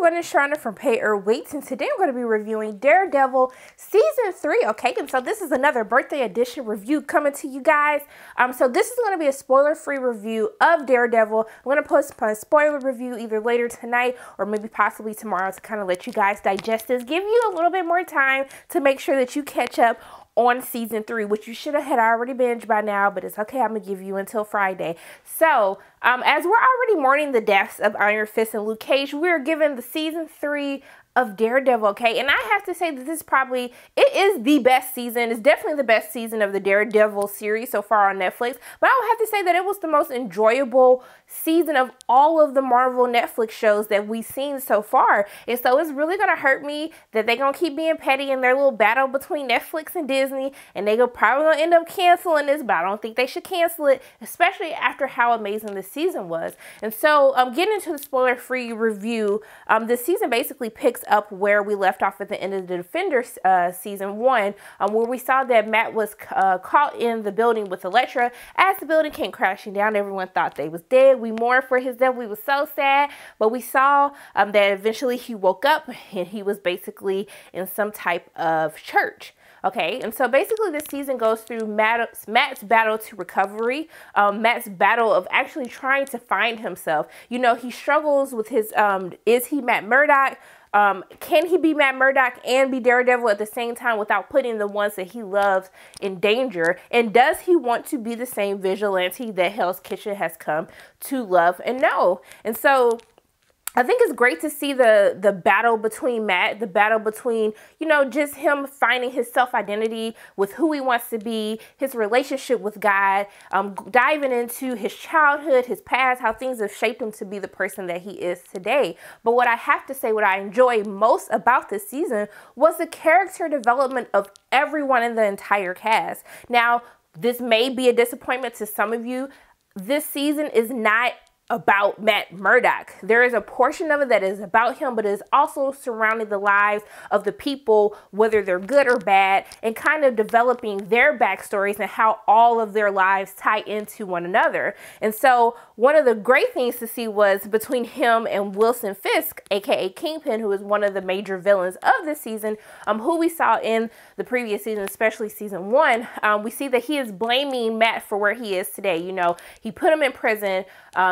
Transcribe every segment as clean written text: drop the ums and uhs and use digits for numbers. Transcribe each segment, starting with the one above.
everyone, it's Shauna from Pay or Wait, and today I'm going to be reviewing Daredevil Season 3, okay? And so this is another birthday edition review coming to you guys. So this is going to be a spoiler-free review of Daredevil. I'm going to post a spoiler review either later tonight or maybe possibly tomorrow to kind of let you guys digest this, give you a little bit more time to make sure that you catch up on Season 3, which you should have had already binged by now, but it's okay. I'm going to give you until Friday. So, as we're already mourning the deaths of Iron Fist and Luke Cage, we're given the Season 3 of Daredevil, okay? And I have to say that this probably, it is the best season. It's definitely the best season of the Daredevil series so far on Netflix. But I would have to say that it was the most enjoyable season of all of the Marvel Netflix shows that we've seen so far. And so it's really going to hurt me that they're going to keep being petty in their little battle between Netflix and Disney. And they're probably going to end up canceling this, but I don't think they should cancel it, especially after how amazing this season was. And so getting into the spoiler-free review, this season basically picks up where we left off at the end of the Defenders Season 1, where we saw that Matt was caught in the building with Elektra. As the building came crashing down, everyone thought they was dead. We mourned for his death. We was so sad, but we saw that eventually he woke up and he was basically in some type of church. Okay, and so basically this season goes through Matt's battle to recovery, Matt's battle of actually trying to find himself. You know, he struggles with his, is he Matt Murdock? Can he be Matt Murdock and be Daredevil at the same time without putting the ones that he loves in danger? And does he want to be the same vigilante that Hell's Kitchen has come to love and know? And so I think it's great to see the battle between Matt, the battle between, you know, just him finding his self-identity with who he wants to be, his relationship with God, diving into his childhood, his past, how things have shaped him to be the person that he is today. But what I have to say, what I enjoy most about this season was the character development of everyone in the entire cast. Now, this may be a disappointment to some of you. This season is not about Matt Murdock. There is a portion of it that is about him, but it is also surrounding the lives of the people, whether they're good or bad, and kind of developing their backstories and how all of their lives tie into one another. And so one of the great things to see was between him and Wilson Fisk, aka Kingpin, who is one of the major villains of this season, who we saw in the previous season, especially Season 1, we see that he is blaming Matt for where he is today. You know, he put him in prison.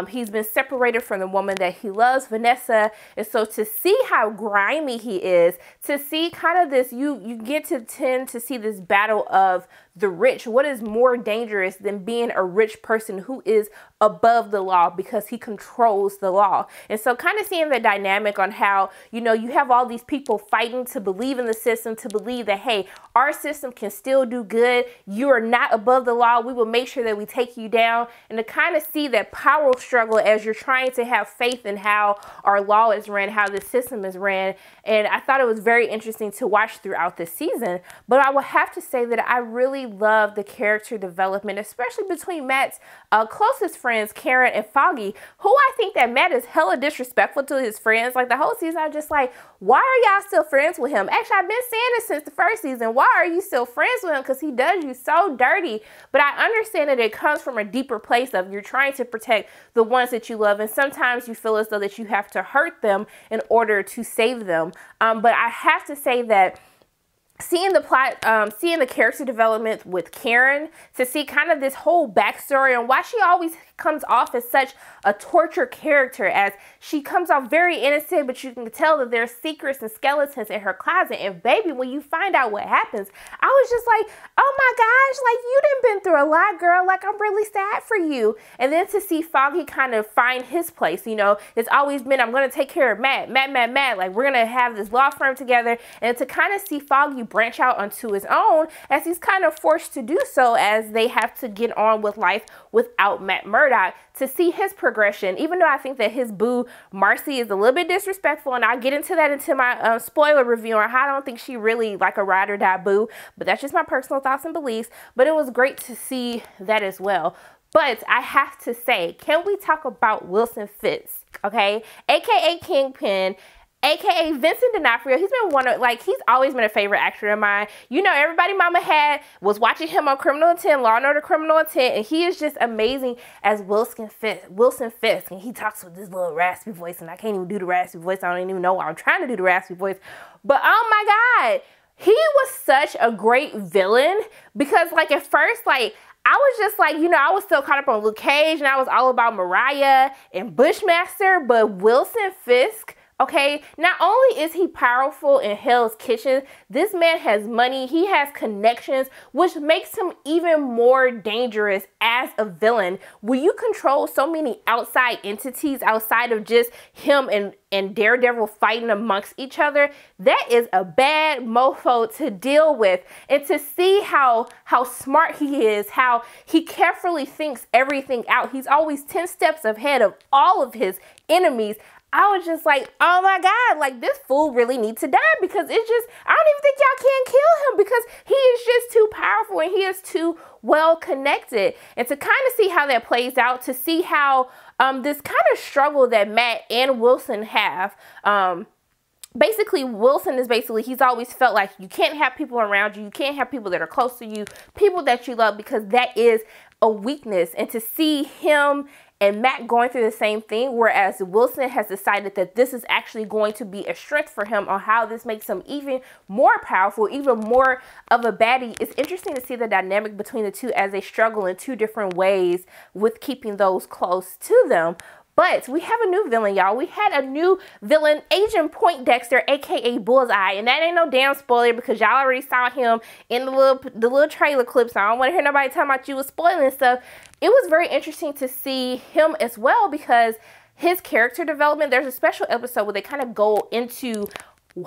He's been separated from the woman that he loves, Vanessa. And so to see how grimy he is, to see kind of this, you get to tend to see this battle of the rich. What is more dangerous than being a rich person who is above the law because he controls the law? And so kind of seeing the dynamic on how, you know, you have all these people fighting to believe in the system, to believe that, hey, our system can still do good. You are not above the law. We will make sure that we take you down. And to kind of see that power struggle as you're trying to have faith in how our law is ran, how the system is ran. And I thought it was very interesting to watch throughout this season. But I will have to say that I really love the character development, especially between Matt's closest friends, Karen and Foggy, who I think that Matt is hella disrespectful to his friends. Like the whole season, I'm just like, why are y'all still friends with him? Actually, I've been saying this since the first season. Why are you still friends with him? Because he does you so dirty. But I understand that it comes from a deeper place of you're trying to protect the ones that you love. And sometimes you feel as though that you have to hurt them in order to save them. But I have to say that seeing the plot, seeing the character development with Karen, to see kind of this whole backstory and why she always comes off as such a tortured character, as she comes off very innocent, but you can tell that there's secrets and skeletons in her closet. And baby, when you find out what happens, I was just like, oh my gosh, like you done been through a lot, girl. Like I'm really sad for you. And then to see Foggy kind of find his place, you know, it's always been, I'm going to take care of Matt, like we're going to have this law firm together. And to kind of see Foggy branch out onto his own as he's kind of forced to do so as they have to get on with life without Matt Murdock, to see his progression, even though I think that his boo Marcy is a little bit disrespectful, and I'll get into that into my spoiler review on how I don't think she really like a ride or die boo, but that's just my personal thoughts and beliefs. But it was great to see that as well. But I have to say, can we talk about Wilson Fisk, okay, aka Kingpin, aka Vincent D'Onofrio. He's been he's always been a favorite actor of mine. You know, everybody mama was watching him on Criminal Intent, Law & Order Criminal Intent, and he is just amazing as Wilson Fisk. And he talks with this little raspy voice, and I can't even do the raspy voice. I don't even know why I'm trying to do the raspy voice. But oh my God, he was such a great villain, because like at first, like, I was just like, you know, I was still caught up on Luke Cage, and I was all about Mariah and Bushmaster, but Wilson Fisk, okay, not only is he powerful in Hell's Kitchen, this man has money, he has connections, which makes him even more dangerous as a villain. When you control so many outside entities outside of just him and Daredevil fighting amongst each other, that is a bad mofo to deal with. And to see how smart he is, how he carefully thinks everything out. He's always 10 steps ahead of all of his enemies. I was just like, oh my God, like this fool really needs to die, because it's just, I don't even think y'all can kill him, because he is just too powerful and he is too well connected. And to kind of see how that plays out, to see how this kind of struggle that Matt and Wilson have, basically, Wilson is he's always felt like you can't have people around you. You can't have people that are close to you, people that you love, because that is a weakness. And to see him and Matt going through the same thing, whereas Wilson has decided that this is actually going to be a strength for him, on how this makes him even more powerful, even more of a baddie. It's interesting to see the dynamic between the two as they struggle in two different ways with keeping those close to them. But we have a new villain, y'all. We had a new villain, Agent Poindexter, aka Bullseye, and that ain't no damn spoiler, because y'all already saw him in the little trailer clip, so I don't want to hear nobody talking about you was spoiling stuff. It was very interesting to see him as well, because his character development, there's a special episode where they kind of go into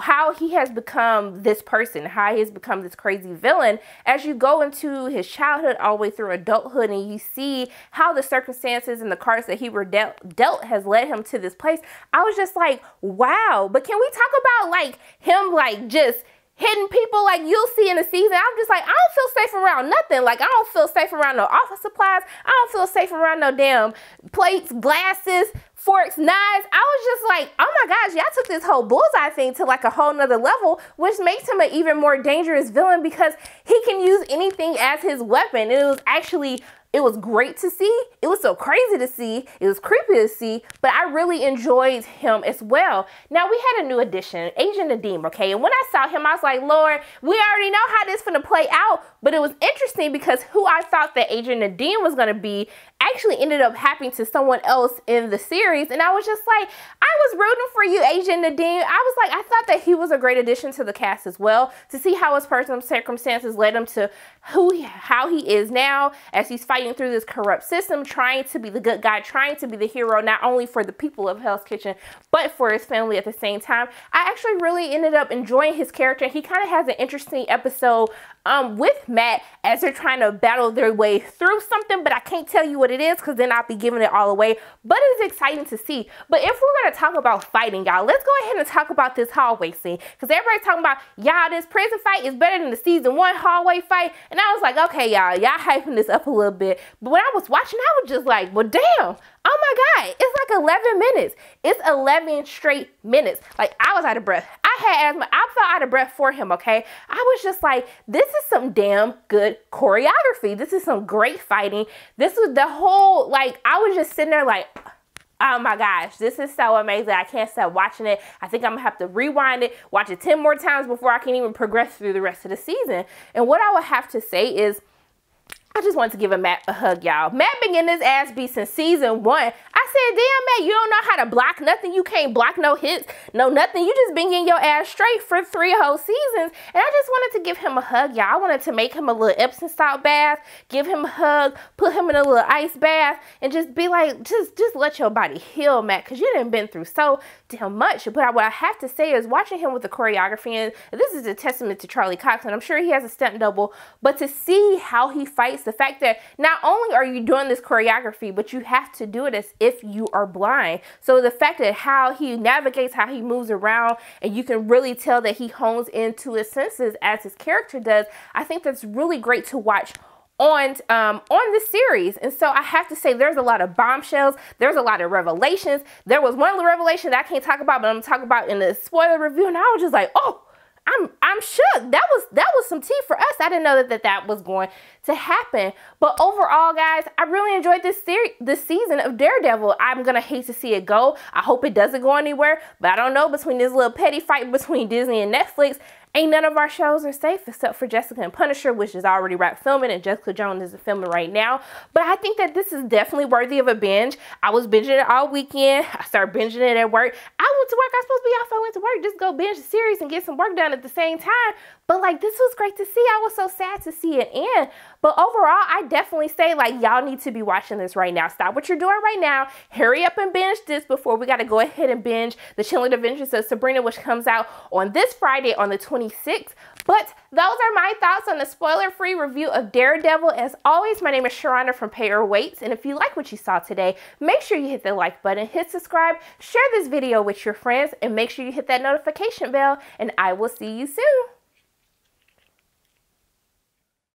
how he has become this person, how he has become this crazy villain, as you go into his childhood all the way through adulthood, and you see how the circumstances and the cards that he were dealt has led him to this place. I was just like, wow. But can we talk about like him like just hitting people like you'll see in the season? I'm just like, I don't feel safe around nothing. Like, I don't feel safe around no office supplies. I don't feel safe around no damn plates, glasses, forks, knives. I was just like, oh my gosh, y'all took this whole Bullseye thing to like a whole nother level, which makes him an even more dangerous villain, because he can use anything as his weapon. And it was great to see. It was so crazy to see. It was creepy to see, but I really enjoyed him as well. Now, we had a new addition, Agent Nadeem, okay? And when I saw him, I was like, Lord, we already know how this is going to play out. But it was interesting, because who I thought that Agent Nadeem was going to be actually ended up happening to someone else in the series. And I was just like, I was rooting for you, Agent Nadeem. I was like, I thought that he was a great addition to the cast as well, to see how his personal circumstances led him to how he is now, as he's fighting through this corrupt system, trying to be the good guy, trying to be the hero, not only for the people of Hell's Kitchen, but for his family at the same time. I actually really ended up enjoying his character. He kind of has an interesting episode with Matt as they're trying to battle their way through something, but I can't tell you what it is, because then I'll be giving it all away. But it's exciting to see. But if we're going to talk about fighting, y'all, let's go ahead and talk about this hallway scene, because everybody's talking about, y'all, this prison fight is better than the season 1 hallway fight. And I was like, okay, y'all hyping this up a little bit. But when I was watching, I was just like, well, damn. Oh my God, it's like 11 minutes. It's 11 straight minutes. Like, I was out of breath. I had asthma. I felt out of breath for him, okay? I was just like, this is some damn good choreography. This is some great fighting. This was the whole, like, I was just sitting there like, oh my gosh, this is so amazing. I can't stop watching it. I think I'm gonna have to rewind it, watch it 10 more times before I can even progress through the rest of the season. And what I would have to say is, I just wanted to give Matt a hug, y'all. Matt been getting his ass beat since season 1. I said, damn, Matt, you don't know how to block nothing. You can't block no hits, no nothing. You just been getting your ass straight for 3 whole seasons. And I just wanted to give him a hug, y'all. I wanted to make him a little Epsom salt bath, give him a hug, put him in a little ice bath, and just be like, just let your body heal, Matt, because you done been through so damn much. But what I have to say is, watching him with the choreography, and this is a testament to Charlie Cox, and I'm sure he has a stunt double, but to see how he fights, the fact that not only are you doing this choreography, but you have to do it as if you are blind. So the fact that how he navigates, how he moves around, and you can really tell that he hones into his senses as his character does, I think that's really great to watch on the series. And so I have to say there's a lot of bombshells, there's a lot of revelations. There was one revelation that I can't talk about, but I'm gonna talk about in the spoiler review, and I was just like, oh, I'm shook. That was some tea for us. I didn't know that was going to happen. But overall, guys, I really enjoyed this season of Daredevil. I'm gonna hate to see it go. I hope it doesn't go anywhere, but I don't know, between this little petty fight between Disney and Netflix, ain't none of our shows are safe except for Jessica and Punisher, which is already wrapped filming, and Jessica Jones is filming right now. But I think that this is definitely worthy of a binge. I was binging it all weekend. I started binging it at work. I went to work. I was supposed to be off. I went to work just go binge the series and get some work done at the same time. But like, this was great to see. I was so sad to see it end. But overall, I definitely say, like, y'all need to be watching this right now. Stop what you're doing right now. Hurry up and binge this before we got to go ahead and binge The Chilling Adventures of Sabrina, which comes out on this Friday on the 26th. But those are my thoughts on the spoiler-free review of Daredevil. As always, my name is Sharona from Pay or Waits. And if you like what you saw today, make sure you hit the like button, hit subscribe, share this video with your friends, and make sure you hit that notification bell. And I will see you soon.